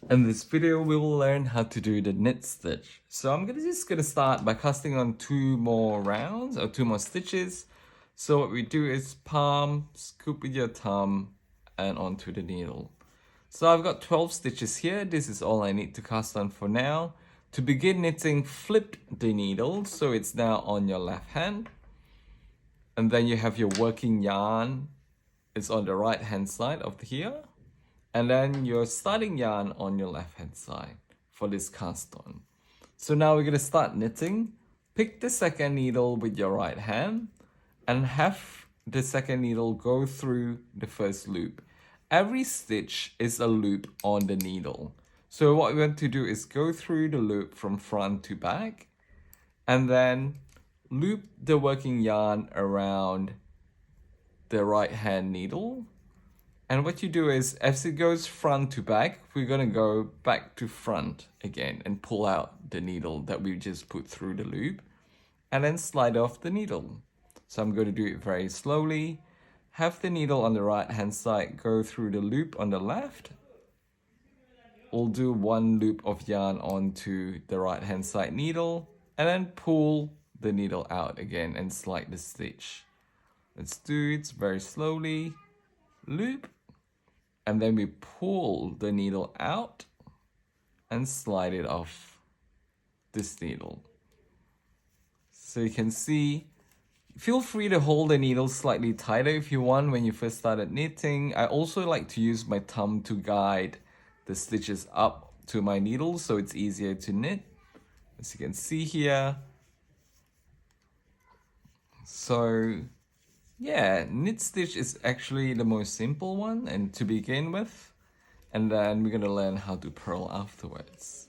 In this video, we will learn how to do the knit stitch. So I'm just gonna start by casting on 2 more stitches. So what we do is palm, scoop with your thumb, and onto the needle. So I've got 12 stitches here. This is all I need to cast on for now. To begin knitting, flip the needle so it's now on your left hand. And then you have your working yarn. It's on the right hand side of here. And then your starting yarn on your left hand side for this cast on. So now we're going to start knitting. Pick the second needle with your right hand and have the second needle go through the first loop. Every stitch is a loop on the needle. So what we want to do is go through the loop from front to back and then loop the working yarn around the right hand needle. And what you do is, as it goes front to back, we're going to go back to front again and pull out the needle that we just put through the loop and then slide off the needle. So I'm going to do it very slowly. Have the needle on the right hand side go through the loop on the left. We'll do one loop of yarn onto the right hand side needle and then pull the needle out again and slide the stitch. Let's do it very slowly. Loop. And then we pull the needle out and slide it off this needle. So you can see, feel free to hold the needle slightly tighter if you want when you first started knitting. I also like to use my thumb to guide the stitches up to my needle so it's easier to knit, as you can see here. So yeah, knit stitch is actually the most simple one and to begin with, and then we're gonna learn how to purl afterwards.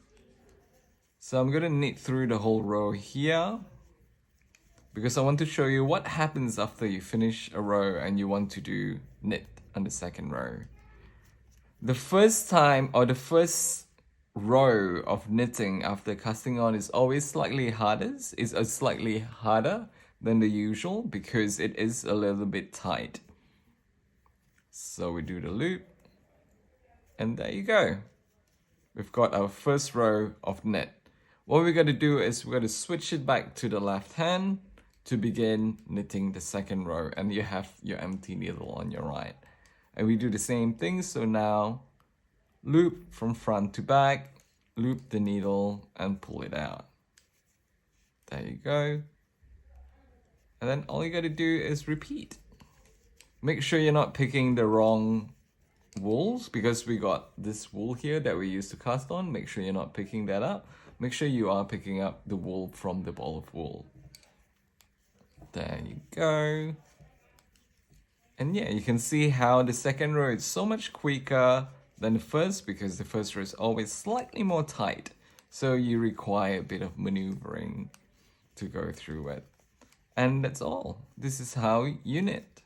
So I'm gonna knit through the whole row here because I want to show you what happens after you finish a row and you want to do knit on the second row. The first time or the first row of knitting after casting on is always slightly harder. It's slightly harder than the usual because it is a little bit tight. So we do the loop and there you go. We've got our first row of knit. What we're going to do is we're going to switch it back to the left hand to begin knitting the second row, and you have your empty needle on your right. And we do the same thing. So now loop from front to back, loop the needle and pull it out. There you go. And then all you got to do is repeat. Make sure you're not picking the wrong wools because we got this wool here that we used to cast on. Make sure you're not picking that up. Make sure you are picking up the wool from the ball of wool. There you go. And yeah, you can see how the second row is so much quicker than the first because the first row is always slightly more tight. So you require a bit of maneuvering to go through it. And that's all. This is how you knit.